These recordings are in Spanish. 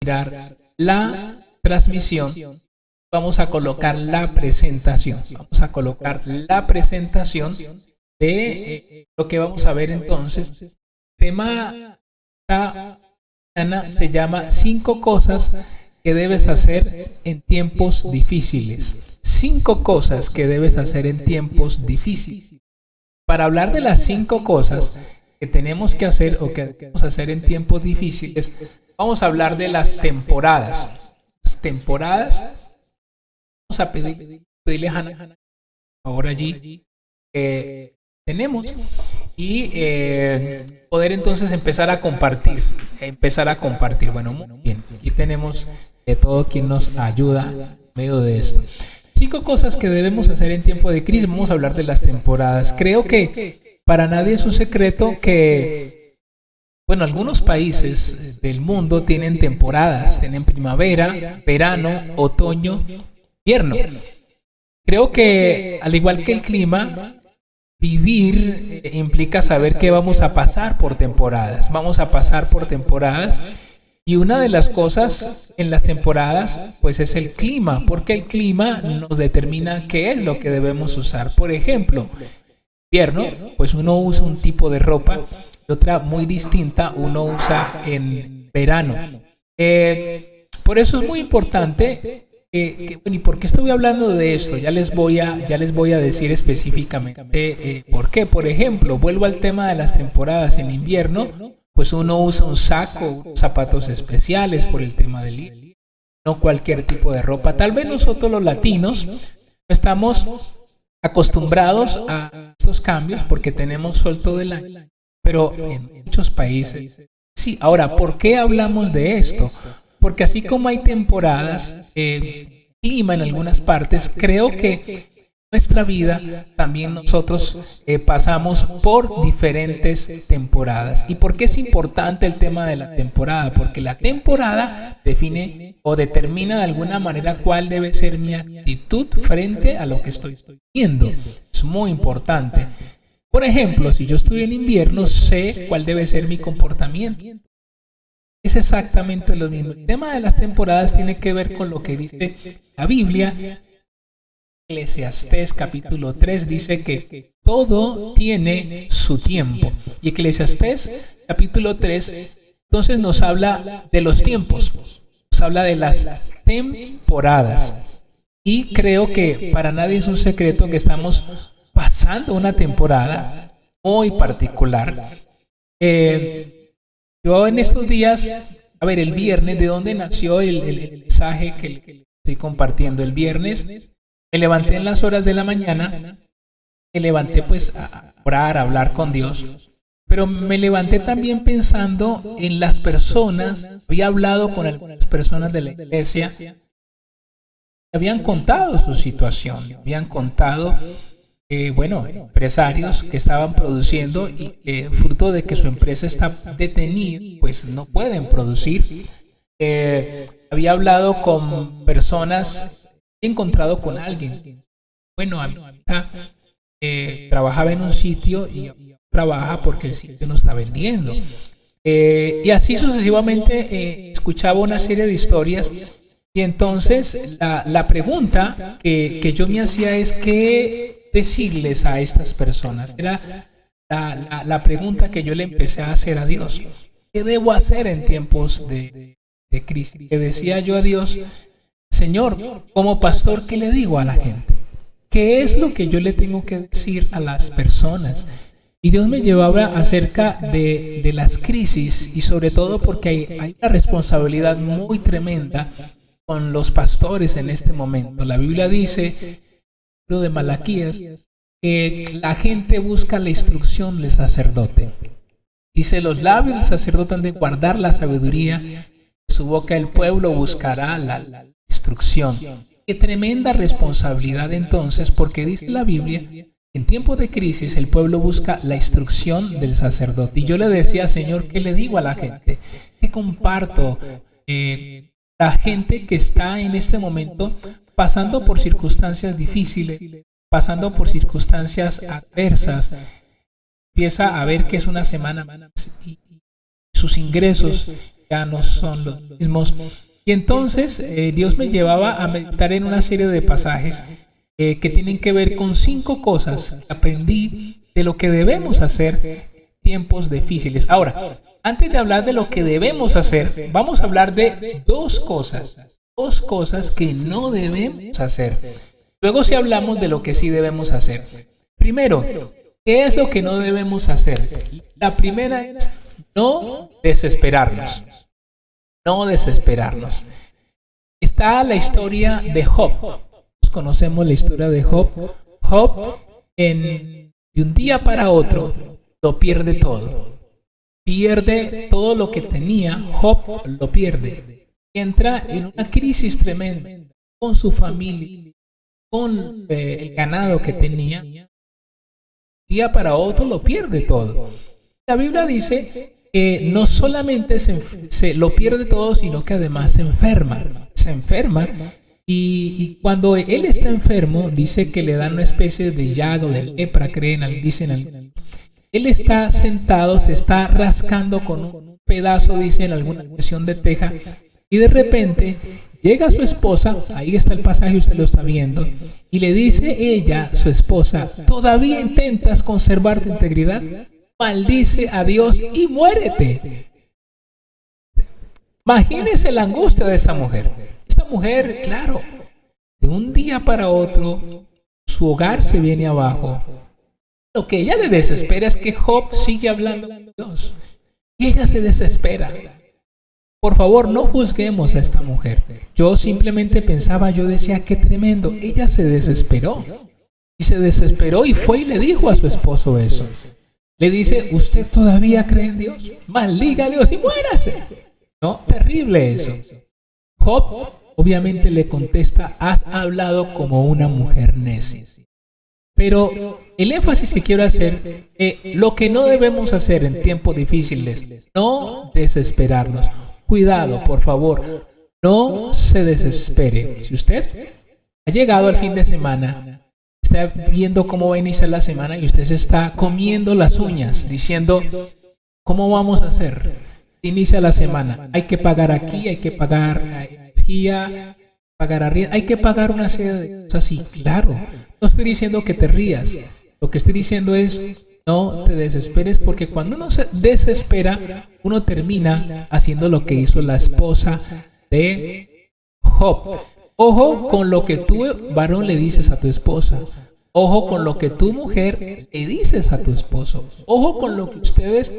mirar la transmisión, vamos a colocar la presentación. Vamos a colocar la presentación de lo que vamos a ver entonces. El tema esta mañana se llama 5 cosas que debes hacer en tiempos difíciles. 5 cosas que debes hacer en tiempos difíciles. Para hablar de las 5 cosas que tenemos que hacer o que debemos hacer en tiempos difíciles, vamos a hablar de las temporadas. Las temporadas. Vamos a pedirle a Hannah, por favor, allí tenemos y poder entonces empezar a compartir. Bueno, muy bien. Aquí tenemos de todo quien nos ayuda en medio de esto. 5 cosas que debemos hacer en tiempo de crisis. Vamos a hablar de las temporadas. Creo que para nadie es un secreto que, bueno, algunos países del mundo tienen temporadas. Tienen primavera, verano, otoño, invierno. Creo que, al igual que el clima, vivir implica saber que vamos a pasar por temporadas. Vamos a pasar por temporadas. Y una de las cosas en las temporadas, pues es el clima, porque el clima nos determina qué es lo que debemos usar. Por ejemplo, invierno, pues uno usa un tipo de ropa y otra muy distinta uno usa en verano. Por eso es muy importante. Bueno, ¿y por qué estoy hablando de esto? Ya les voy a decir específicamente por qué. Por ejemplo, vuelvo al tema de las temporadas. En invierno, pues uno usa un saco, zapatos especiales por el tema del invierno, no cualquier tipo de ropa. Tal vez nosotros los latinos estamos acostumbrados a estos cambios porque tenemos sol todo el año, pero en muchos países sí. Ahora, ¿por qué hablamos de esto? Porque así como hay temporadas, clima en algunas partes, creo que nuestra vida también nosotros pasamos por diferentes temporadas. ¿Y por qué es importante el tema de la temporada? Porque la temporada define o determina de alguna manera cuál debe ser mi actitud frente a lo que estoy viendo. Es muy importante. Por ejemplo, si yo estoy en invierno, sé cuál debe ser mi comportamiento. Es exactamente lo mismo. El tema de las temporadas tiene que ver con lo que dice la Biblia. Eclesiastés capítulo 3 dice que todo tiene su tiempo. Y Eclesiastés capítulo 3 entonces nos habla de los tiempos, nos habla de las temporadas. Y creo que para nadie es un secreto que estamos pasando una temporada muy particular. Yo en estos días, a ver, el viernes, ¿de dónde nació el mensaje que estoy compartiendo? El viernes me levanté en las horas de la mañana, me levanté pues a orar, a hablar con Dios, pero me levanté también pensando en las personas. Había hablado con algunas personas de la iglesia, habían contado su situación, habían contado, bueno, empresarios que estaban produciendo y fruto de que su empresa está detenida, pues no pueden producir. Había hablado con personas, he encontrado con alguien, bueno, a mi hija trabajaba en un sitio y trabaja porque el sitio no está vendiendo. Y así sucesivamente escuchaba una serie de historias. Y entonces la pregunta que yo me hacía es ¿qué decirles a estas personas? Era la pregunta que yo le empecé a hacer a Dios. ¿Qué debo hacer en tiempos de crisis? Le decía yo a Dios, Señor, como pastor, ¿qué le digo a la gente? ¿Qué es lo que yo le tengo que decir a las personas? Y Dios me llevaba acerca de las crisis y sobre todo porque hay una responsabilidad muy tremenda con los pastores en este momento. La Biblia dice, lo de Malaquías, que la gente busca la instrucción del sacerdote. Dice, los labios del sacerdote han de guardar la sabiduría, de su boca el pueblo buscará la instrucción. Qué tremenda responsabilidad entonces, porque dice la Biblia, en tiempos de crisis el pueblo busca la instrucción del sacerdote. Y yo le decía, Señor, ¿qué le digo a la gente? ¿Qué comparto? La gente que está en este momento pasando por circunstancias difíciles, pasando por circunstancias adversas, empieza a ver que es una semana más y sus ingresos ya no son los mismos. Y entonces Dios me llevaba a meditar en una serie de pasajes que tienen que ver con 5 cosas que aprendí de lo que debemos hacer en tiempos difíciles. Ahora, antes de hablar de lo que debemos hacer, vamos a hablar de 2 cosas que no debemos hacer. Luego si hablamos de lo que sí debemos hacer. Primero, ¿qué es lo que no debemos hacer? La primera es no desesperarnos. No desesperarnos. Está la historia de Job. Conocemos la historia de Job. Job, de un día para otro, lo pierde todo. Pierde todo lo que tenía. Job lo pierde. Entra en una crisis tremenda con su familia, con el ganado que tenía. De un día para otro lo pierde todo. La Biblia dice que no solamente se lo pierde todo, sino que además se enferma. Se enferma. Y cuando él está enfermo, dice que le dan una especie de llaga o de lepra, dicen. Él está sentado, se está rascando con un pedazo, dice en alguna versión de teja, y de repente llega su esposa, ahí está el pasaje, usted lo está viendo, y le dice ella, su esposa, ¿todavía intentas conservar tu integridad? Maldice a Dios y muérete. Imagínese la angustia de esta mujer. Esta mujer, claro, de un día para otro, su hogar se viene abajo. Lo que ella le desespera es que Job sigue hablando de Dios. Y ella se desespera. Por favor, no juzguemos a esta mujer. Yo simplemente pensaba, yo decía, qué tremendo. Ella se desesperó. Y se desesperó y fue y le dijo a su esposo eso. Le dice, ¿usted todavía cree en Dios? Maldiga a Dios y muérase. No, terrible eso. Job obviamente le contesta, has hablado como una mujer necia. Pero el énfasis que quiero hacer, lo que no debemos hacer en tiempos difíciles, no desesperarnos. Cuidado, por favor, no se desespere. Si usted ha llegado al fin de semana, está viendo cómo va a iniciar la semana y usted se está comiendo las uñas, diciendo, ¿cómo vamos a hacer? Inicia la semana, hay que pagar aquí, hay que pagar energía, pagar arriendo, hay que pagar una serie de cosas así. Claro, no estoy diciendo que te rías, lo que estoy diciendo es no te desesperes, porque cuando uno se desespera, uno termina haciendo lo que hizo la esposa de Job. Ojo con lo que tú, varón, le dices a tu esposa. Ojo con lo que tu mujer le dices a tu esposo. Ojo con lo que ustedes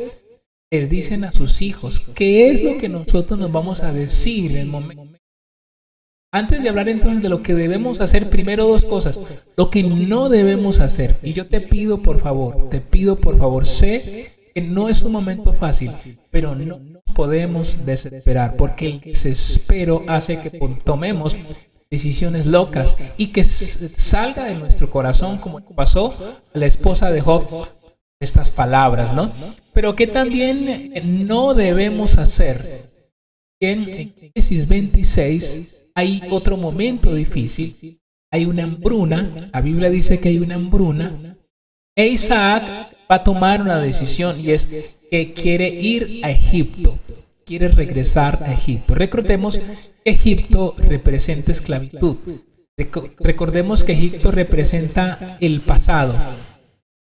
les dicen a sus hijos. ¿Qué es lo que nosotros nos vamos a decir en el momento? Antes de hablar entonces de lo que debemos hacer, primero 2 cosas. Lo que no debemos hacer. Y yo te pido por favor, sé que no es un momento fácil, pero no podemos desesperar, porque el desespero hace que tomemos decisiones locas y que salga de nuestro corazón, como pasó a la esposa de Job, estas palabras, ¿no? Pero que también no debemos hacer. En Génesis 26 hay otro momento difícil, hay una hambruna, la Biblia dice que hay una hambruna, e Isaac va a tomar una decisión, y es que quiere ir a Egipto, quiere regresar a Egipto. Recordemos que Egipto representa esclavitud. Recordemos que Egipto representa el pasado.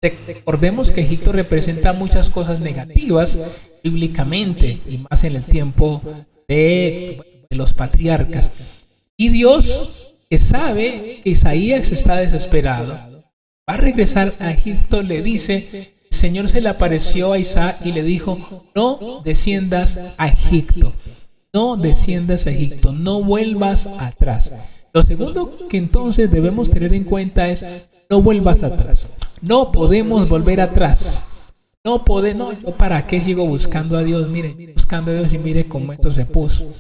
Recordemos que Egipto representa muchas cosas negativas bíblicamente, y más en el tiempo de los patriarcas. Y Dios, que sabe que Isaías está desesperado, va a regresar a Egipto. Le dice, el Señor se le apareció a Isaac y le dijo, no desciendas a Egipto, no desciendas a Egipto, no vuelvas atrás. Lo segundo que entonces debemos tener en cuenta es, no vuelvas atrás. No podemos volver atrás. No, yo para qué sigo buscando a Dios, mire, buscando a Dios, y mire cómo esto se puso.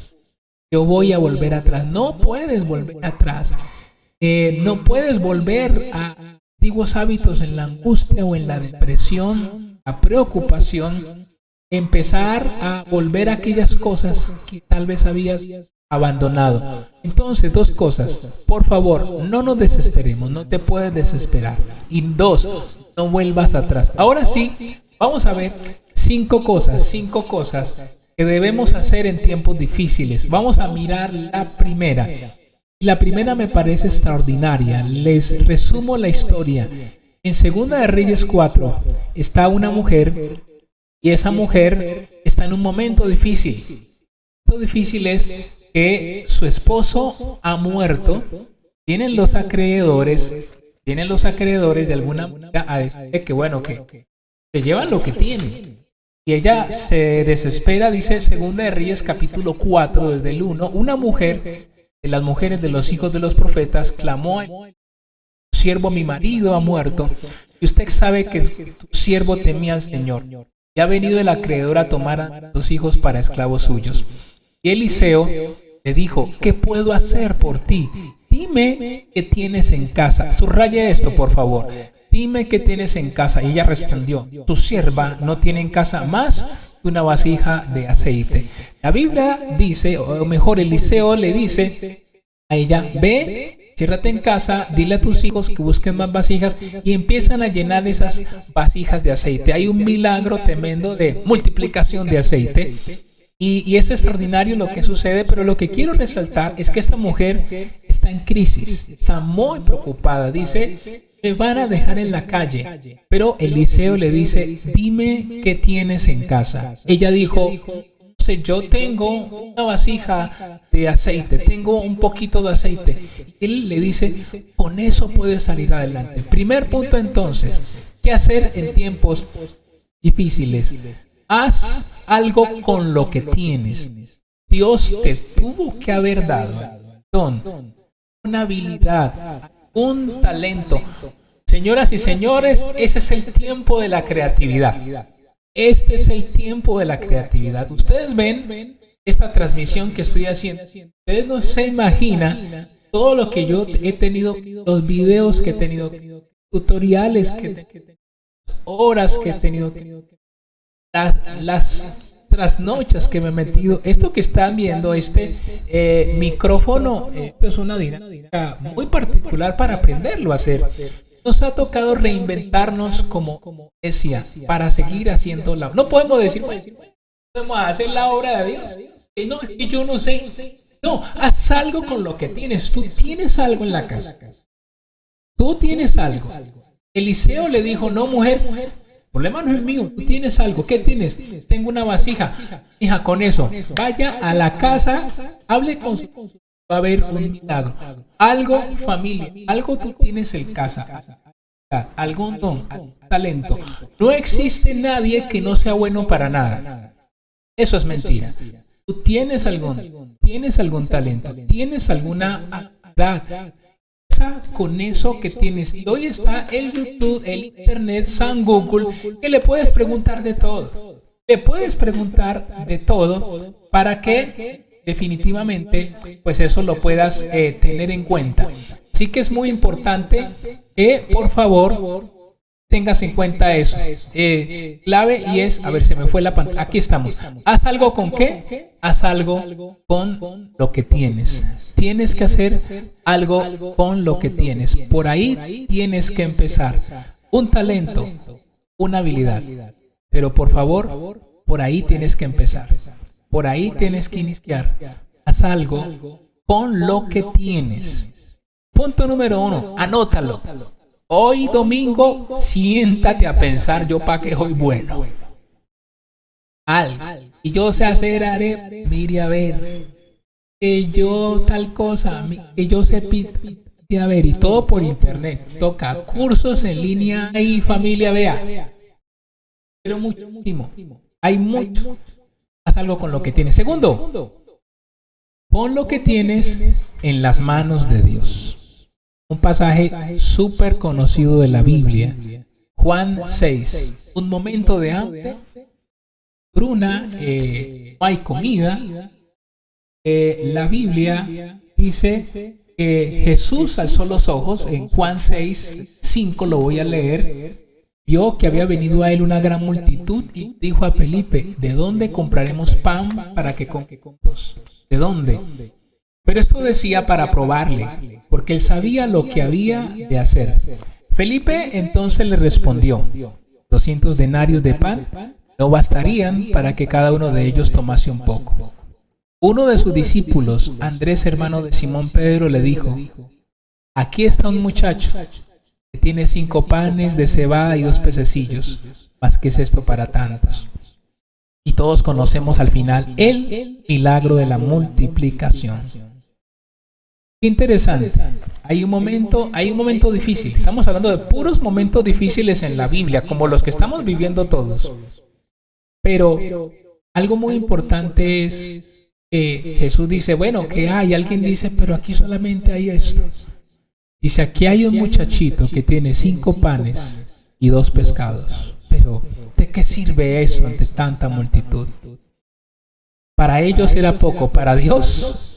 Yo voy a volver atrás. No puedes volver atrás. No puedes volver a antiguos hábitos, en la angustia o en la depresión, la preocupación, empezar a volver a aquellas cosas que tal vez habías abandonado. Entonces, 2 cosas. Por favor, no nos desesperemos, no te puedes desesperar. Y 2, no vuelvas atrás. Ahora sí, vamos a ver 5 cosas que debemos hacer en tiempos difíciles. Vamos a mirar la primera. La primera me parece extraordinaria. Les resumo la historia. En Segunda de Reyes 4 está una mujer y esa mujer está en un momento difícil. Lo difícil es que su esposo ha muerto. Vienen los acreedores de alguna manera a decirle que bueno, que se llevan lo que tienen. Y ella se desespera, dice Segunda de Reyes capítulo 4 desde el 1, una mujer de las mujeres de los hijos de los profetas clamó: siervo, mi marido ha muerto, y usted sabe que tu siervo temía al Señor, y ha venido el acreedor a tomar a tus hijos para esclavos suyos. Y Eliseo le dijo: ¿qué puedo hacer por ti? Dime qué tienes en casa. Subraye esto, por favor. Dime qué tienes en casa. Y ella respondió: tu sierva no tiene en casa más que una vasija de aceite. La Biblia dice, o mejor Eliseo le dice a ella: ve, ciérrate en casa, dile a tus hijos que busquen más vasijas, y empiezan a llenar esas vasijas de aceite. Hay un milagro tremendo de multiplicación de aceite. Y es extraordinario lo que sucede, pero lo que quiero resaltar es que esta mujer está en crisis, está muy preocupada. Dice: me van a dejar en la calle. Pero Eliseo le dice: dime qué tienes en casa. Ella dijo: no sé, yo tengo una vasija de aceite, tengo un poquito de aceite. Y él le dice: con eso puedes salir adelante. Primer punto entonces, ¿qué hacer en tiempos difíciles? Haz algo con lo que tienes. Dios te tuvo que haber dado un don, una habilidad, un talento. Señoras y señores, ese es el tiempo de la creatividad. Este es el tiempo de la creatividad. Ustedes ven esta transmisión que estoy haciendo. Ustedes no se imaginan todo lo que yo he tenido, los videos que he tenido, tutoriales que he tenido, horas que he tenido, las trasnochas que me he metido. Esto que están viendo, este micrófono, esto es una dinámica muy particular para aprenderlo a hacer. Nos ha tocado reinventarnos como iglesia para seguir haciendo la... No podemos decir: podemos hacer la obra de Dios. No, es que yo no sé. No, haz algo con lo que tienes. Tú tienes algo en la casa. Tú tienes algo. Eliseo le dijo: no, mujer, el problema no es mío, tú tienes algo. ¿Qué tienes? Tengo una vasija. Hija, con eso, vaya a la casa, hable con su... va a haber un milagro. Algo, familia, algo tú tienes en casa. Algún don, algún talento. No existe nadie que no sea bueno para nada. Eso es mentira. Tú tienes algún talento, tienes alguna habilidad. Con eso que tienes. Y hoy está el YouTube, el Internet, San Google, que le puedes preguntar de todo. Le puedes preguntar de todo para que definitivamente pues eso lo puedas tener en cuenta. Así que es muy importante que por favor tengas en cuenta eso. Clave, y es, a ver, se me fue la pantalla. Aquí estamos. Haz algo con qué. Haz algo con lo que tienes. Tienes que hacer algo con lo que tienes. Por ahí tienes que empezar. Un talento, una habilidad. Pero por favor, por ahí tienes que empezar. Por ahí tienes que iniciar. Haz algo con lo que tienes. Punto número 1, anótalo. Hoy domingo, siéntate a pensar: yo para qué soy bueno. Y yo sé hacer haré, mire a ver. Que yo tal cosa, que yo sé y a ver, y todo por internet. Toca cursos en línea y familia, vea. Pero muchísimo. Hay mucho. Haz algo con lo que tienes. Segundo, pon lo que tienes en las manos de Dios. Un pasaje súper conocido de la Biblia. Juan 6. Un momento de hambre, hambruna, no hay comida. La Biblia dice que Jesús alzó los ojos en Juan 6, 5, lo voy a leer. Vio que había venido a él una gran multitud y dijo a Felipe: ¿de dónde compraremos pan para que comamos? ¿De dónde? Pero esto decía para probarle, porque él sabía lo que había de hacer. Felipe entonces le respondió: 200 denarios de pan no bastarían para que cada uno de ellos tomase un poco. Uno de sus discípulos, Andrés, hermano de Simón Pedro, le dijo: aquí está un muchacho que tiene 5 panes de cebada y 2 pececillos. ¿Mas qué es esto para tantos? Y todos conocemos al final el milagro de la multiplicación. Interesante. Hay un momento difícil. Estamos hablando de puros momentos difíciles en la Biblia, como los que estamos viviendo todos. Pero algo muy importante es que Jesús dice, bueno, ¿qué hay? Alguien dice, pero aquí solamente hay esto. Dice, aquí hay un muchachito que tiene 5 panes y 2 pescados. Pero, ¿de qué sirve esto ante tanta multitud? Para ellos era poco, para Dios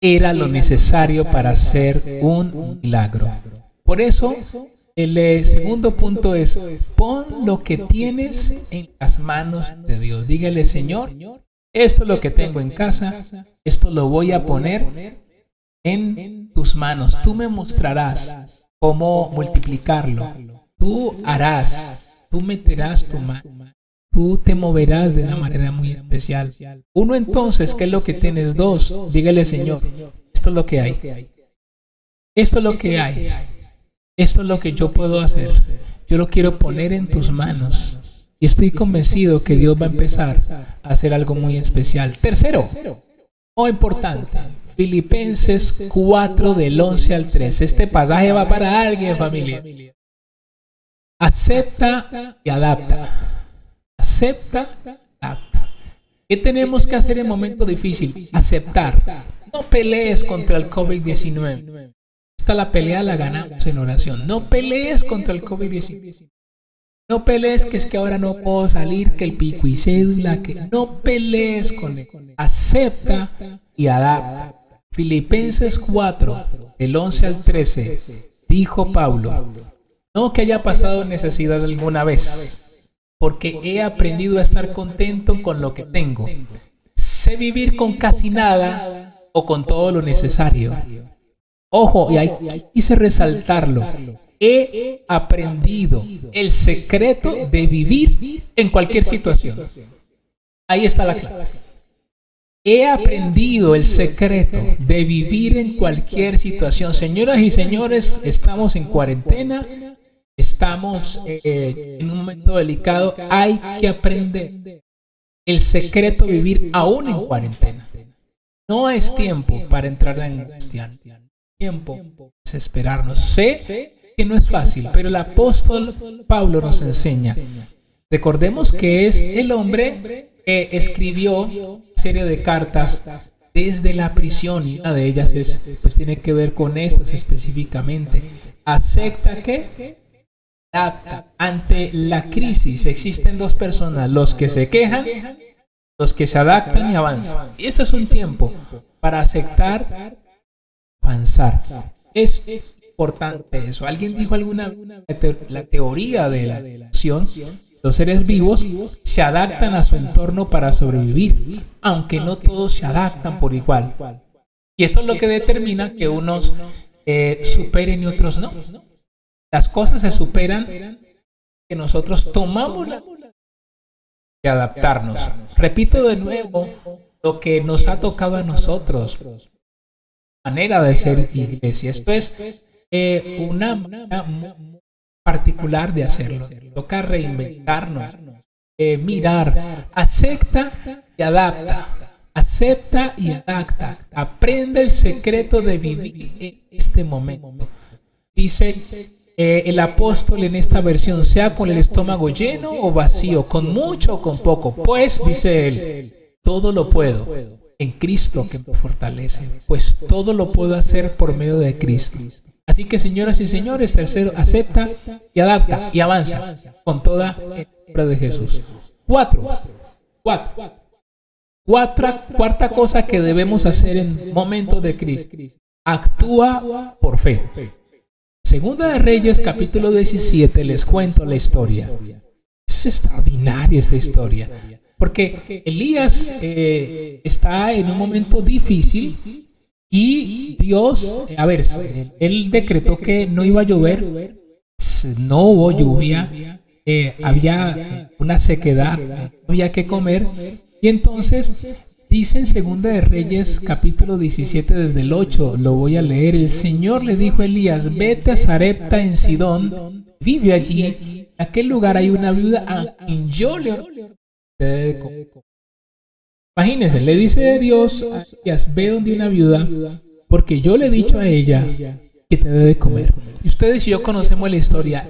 era lo necesario para hacer un milagro. Por eso, el segundo punto es, pon lo que tienes en las manos de Dios. Dígale, Señor, esto es lo que tengo en casa, esto lo voy a poner en tus manos. Tú me mostrarás cómo multiplicarlo. Tú harás, tú meterás tu mano. Tú te moverás de una manera muy especial. Uno entonces, ¿qué es lo que tienes? 2, dígale, Señor, esto es lo que hay. Esto es lo que hay. Esto es lo que yo puedo hacer. Yo lo quiero poner en tus manos. Y estoy convencido que Dios va a empezar a hacer algo muy especial. Tercero, muy importante, Filipenses 4 del 11 al 13. Este pasaje va para alguien, familia. Acepta y adapta. Acepta, adapta. ¿Qué tenemos que hacer en momentos difíciles? Aceptar. No pelees contra el COVID-19. Esta la pelea la ganamos en oración. No pelees contra el COVID-19. No pelees que es que ahora no puedo salir, que el pico y cédula, que no pelees con él. Acepta y adapta. Filipenses 4, del 11 al 13, dijo Pablo, no que haya pasado necesidad alguna vez, porque he aprendido a estar contento con lo que tengo. Sé vivir con casi nada o con todo lo necesario. Ojo, y ahí quise resaltarlo. He aprendido el secreto de vivir en cualquier situación. Ahí está la clave. He aprendido el secreto de vivir en cualquier situación. Señoras y señores, estamos en cuarentena. Estamos en un momento delicado. Hay que aprender el secreto de vivir aún en cuarentena. No es tiempo para entrar en angustia. Tiempo es esperarnos. Sé que no es fácil, pero el apóstol Pablo nos enseña. Recordemos que es el hombre que escribió una serie de cartas desde la prisión, y una de ellas pues tiene que ver con estas específicamente. Acepta que ante la crisis existen 2 personas, los que se quejan, los que se adaptan y avanzan. Y este es un tiempo para aceptar, avanzar. Es importante eso. Alguien dijo alguna vez la teoría de la acción. Los seres vivos se adaptan a su entorno para sobrevivir, aunque no todos se adaptan por igual. Y esto es lo que determina que unos superen y otros no. Las cosas se superan que nosotros tomamos la de adaptarnos. Repito de nuevo lo que nos ha tocado a nosotros. Manera de ser iglesia. Esto es una manera muy particular de hacerlo. Toca reinventarnos, mirar, acepta y adapta. Acepta y adapta. Aprende el secreto de vivir en este momento. Dice el apóstol en esta versión, sea con el estómago lleno o vacío, con mucho o con poco. Pues, dice él, todo lo puedo en Cristo que me fortalece. Pues todo lo puedo hacer por medio de Cristo. Así que, señoras y señores, tercero, acepta y adapta y avanza con toda el nombre de Jesús. Cuarta cosa que debemos hacer en momentos de crisis. Actúa por fe. Segunda de Reyes, capítulo 17, les cuento la historia. Es extraordinaria esta historia. Porque Elías está en un momento difícil y Dios, él decretó que no iba a llover, no hubo lluvia, había una sequedad, no había que comer. Y entonces dice en Segunda de Reyes capítulo 17 desde el 8, lo voy a leer. El Señor le dijo a Elías: vete a Sarepta en Sidón, vive allí. En aquel lugar hay una viuda a quien yo le ordené. Imagínense, le dice Dios a Elías: ve donde una viuda, porque yo le he dicho a ella que te debe de comer. Y ustedes y yo conocemos la historia.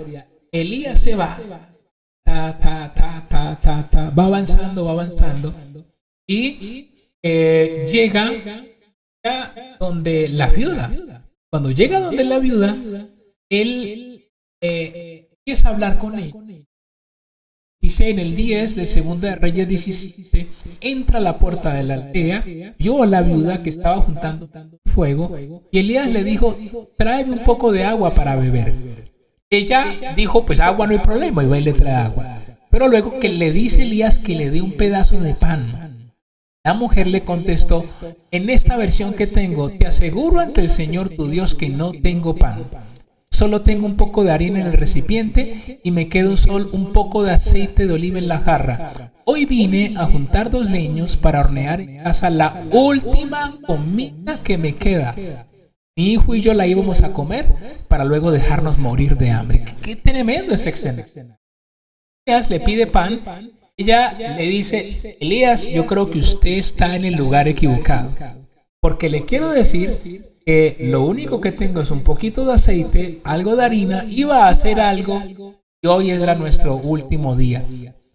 Elías se va, va avanzando, y llega donde la viuda. Cuando llega donde la viuda, él empieza a hablar con ella. Dice en el 10 de Segunda de Reyes 17, entra a la puerta de la aldea, vio a la viuda que estaba juntando fuego, y Elías le dijo: tráeme un poco de agua para beber. Ella dijo: pues agua no hay problema, y va y le trae agua. Pero luego que le dice Elías que le dé un pedazo de pan, la mujer le contestó: en esta versión que tengo, te aseguro ante el Señor tu Dios que no tengo pan. Solo tengo un poco de harina en el recipiente y me queda un poco de aceite de oliva en la jarra. Hoy vine a juntar 2 leños para hornear en casa la última comida que me queda. Mi hijo y yo la íbamos a comer para luego dejarnos morir de hambre. ¡Qué tremendo esa escena! Elías le pide pan. Ella le dice: Elías, yo creo que usted está en el lugar equivocado, porque le quiero decir que lo único que tengo es un poquito de aceite, algo de harina, iba a hacer algo y hoy era nuestro último día.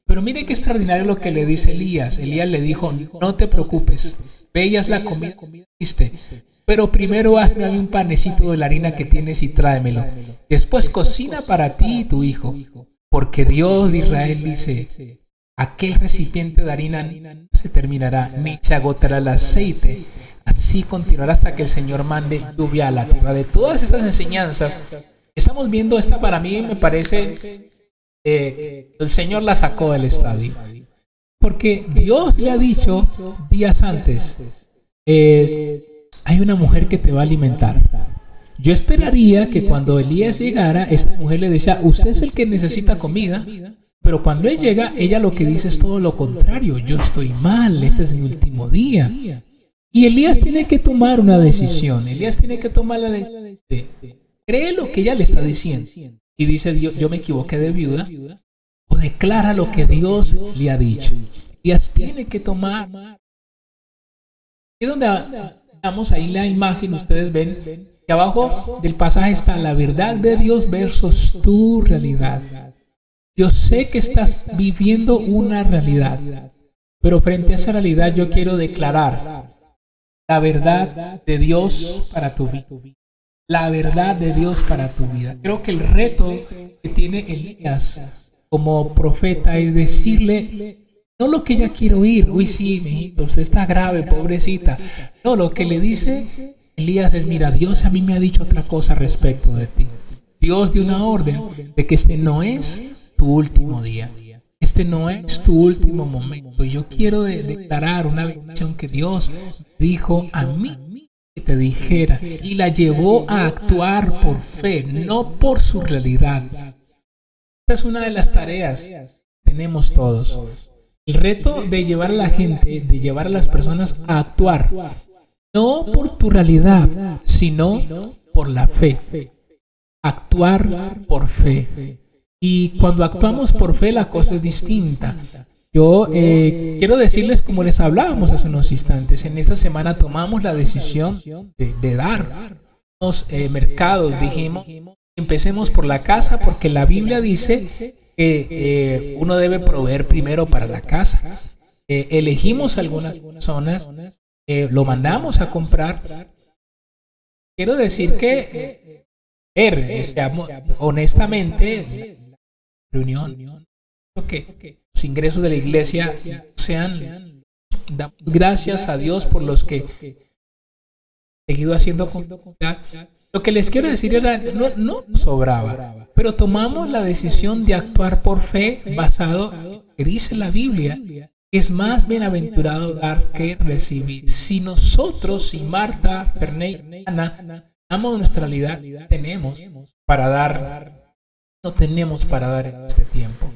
Pero mire qué extraordinario lo que le dice Elías. Elías le dijo: no te preocupes, ve y haz la comida que hiciste, pero primero hazme un panecito de la harina que tienes y tráemelo. Después cocina para ti y tu hijo, porque Dios de Israel dice: aquel recipiente de harina no se terminará, ni se agotará el aceite. Así continuará hasta que el Señor mande lluvia a la tierra. De todas estas enseñanzas, estamos viendo esta, para mí me parece el Señor la sacó del estadio. Porque Dios le ha dicho días antes: hay una mujer que te va a alimentar. Yo esperaría que cuando Elías llegara, esta mujer le decía: usted es el que necesita comida. Pero cuando él llega, ella lo que dice es todo lo contrario: yo estoy mal, este es mi último día. Y Elías tiene que tomar una decisión. Elías tiene que tomar la decisión. Cree lo que ella le está diciendo y dice: Dios, yo me equivoqué de viuda, o declara lo que Dios le ha dicho. Elías tiene que tomar. Y donde damos ahí la imagen, ustedes ven que abajo del pasaje está la verdad de Dios versus tu realidad. Yo sé que estás viviendo una realidad, pero frente a esa realidad yo quiero declarar la verdad de Dios para tu vida. La verdad de Dios para tu vida. Creo que el reto que tiene Elías como profeta es decirle no lo que ella quiere oír: uy, sí, mijito, usted está grave, pobrecita. No, lo que le dice Elías es: mira, Dios a mí me ha dicho otra cosa respecto de ti. Dios dio una orden de que este no es tu último día. Este no es tu último momento. Yo quiero declarar una bendición que Dios dijo a mí que te dijera, y la llevó a actuar por fe, no por su realidad. Esta es una de las tareas que tenemos todos. El reto de llevar a la gente, de llevar a las personas a actuar, no por tu realidad, sino por la fe. Actuar por fe. Y cuando actuamos por fe, la cosa es distinta. Yo quiero decirles, como les hablábamos hace unos instantes, en esta semana tomamos la decisión de dar los mercados. Dijimos: empecemos por la casa, porque la Biblia dice que uno debe proveer primero para la casa. Elegimos algunas zonas, lo mandamos a comprar. Quiero decir que honestamente, reunión, que los ingresos de la iglesia sean, damos gracias a Dios por los que he seguido haciendo comunidad. Lo que les quiero decir era, no sobraba, pero tomamos la decisión de actuar por fe basado en lo que dice la Biblia. Es más bienaventurado dar que recibir. Si nosotros, si Marta, Ferney, Ana, damos nuestra realidad, tenemos para dar no tenemos para dar en este tiempo.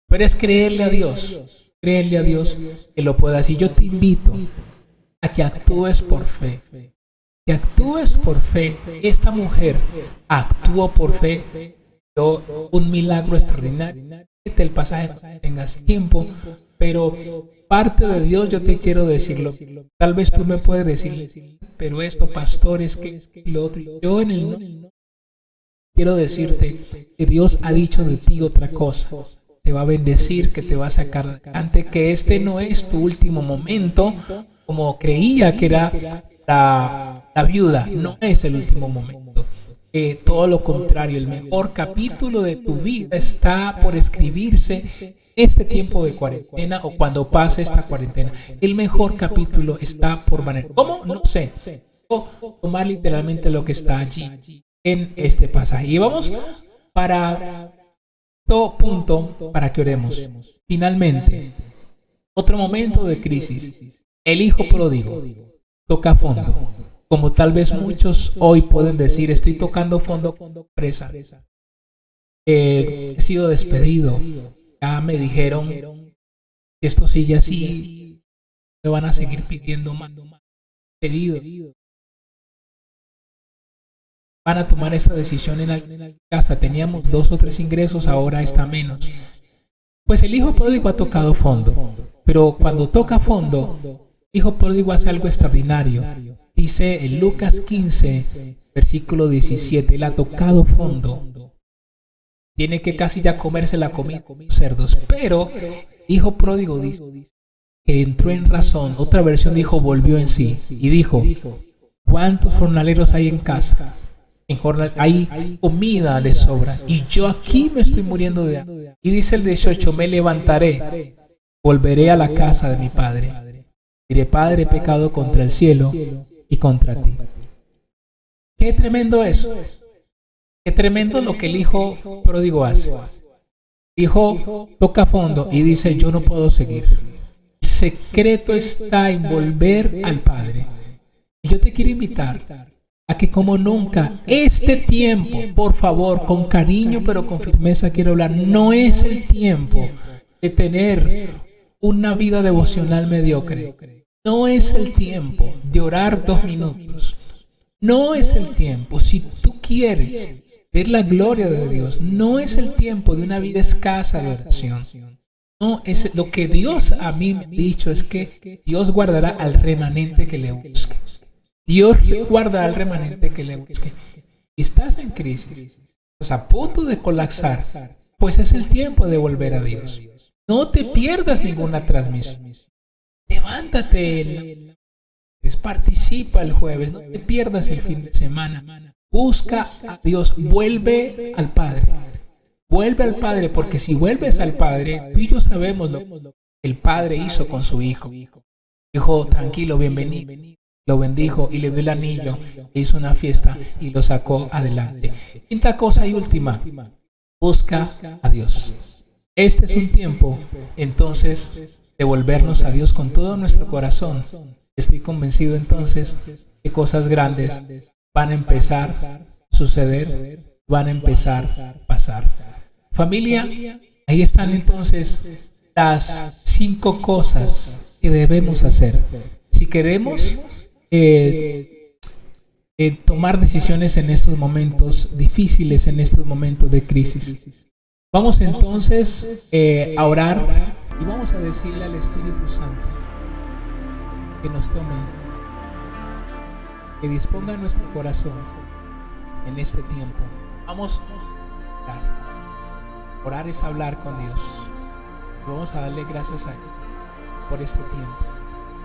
Pero es creerle a Dios que lo pueda hacer. Yo te invito a que actúes por fe. Que actúes por fe. Esta mujer actuó por fe. Un milagro extraordinario. El pasaje para que tengas tiempo, pero parte de Dios yo te quiero decirlo. Tal vez tú me puedes decir, pero esto, pastor, es que lo otro. Yo en el no quiero decirte que Dios ha dicho de ti otra cosa. Te va a bendecir, que te va a sacar adelante, que este no es tu último momento, como creía que era la viuda. No es el último momento. Todo lo contrario, el mejor capítulo de tu vida está por escribirse este tiempo de cuarentena o cuando pase esta cuarentena. El mejor capítulo está por venir. ¿Cómo? No sé. O tomar literalmente lo que está allí en este pasaje. Y vamos para todo punto para que oremos. Finalmente, otro momento de crisis. El hijo pródigo toca fondo. Como tal vez muchos hoy pueden decir, estoy tocando fondo presa. He sido despedido. Ya me dijeron que esto sigue así. Me van a seguir pidiendo más pedido. Van a tomar esta decisión en la casa. Teníamos 2 o 3 ingresos, ahora está menos. Pues el hijo pródigo ha tocado fondo. Pero cuando toca fondo, el hijo pródigo hace algo extraordinario. Dice en Lucas 15, versículo 17, él ha tocado fondo. Tiene que casi ya comerse la comida con los cerdos. Pero hijo pródigo dice que entró en razón. Otra versión dijo volvió en sí. Y dijo, ¿cuántos jornaleros hay en casa? Hay comida de sobra. Y yo aquí me estoy muriendo de hambre. Y dice el 18, me levantaré, volveré a la casa de mi padre. Diré, Padre, he pecado contra el cielo y contra ti. Qué tremendo eso. Qué tremendo lo que el hijo pródigo hace. El hijo toca fondo y dice, yo no puedo seguir. El secreto está en volver al Padre. Y yo te quiero invitar a que como nunca este tiempo, por favor, con cariño pero con firmeza quiero hablar, no es el tiempo de tener una vida devocional mediocre. No es el tiempo de orar 2 minutos. No es el tiempo. Si tú quieres ver la gloria de Dios, no es el tiempo de una vida escasa de oración. No es lo que Dios a mí me ha dicho es que Dios guardará al remanente que le busque. Dios guardará al remanente que le busque. Si estás en crisis, estás a punto de colapsar, pues es el tiempo de volver a Dios. No te pierdas ninguna transmisión. Levántate, participa el jueves, no te pierdas el fin de semana. Busca a Dios, vuelve al Padre. Vuelve al Padre, porque si vuelves al Padre, tú y yo sabemos lo que el Padre hizo con su Hijo. Dijo, tranquilo, bienvenido. Lo bendijo y le dio el anillo, hizo una fiesta y lo sacó adelante. Quinta cosa y última, busca a Dios. Este es un tiempo, entonces, de volvernos a Dios con todo nuestro corazón. Estoy convencido entonces que cosas grandes van a empezar a suceder, van a empezar a pasar. Familia, ahí están entonces las 5 cosas que debemos hacer. Si queremos tomar decisiones en estos momentos difíciles, en estos momentos de crisis. Vamos entonces a orar y vamos a decirle al Espíritu Santo que nos tome, que disponga nuestro corazón en este tiempo. Vamos a orar. Orar es hablar con Dios. Vamos a darle gracias a Él por este tiempo.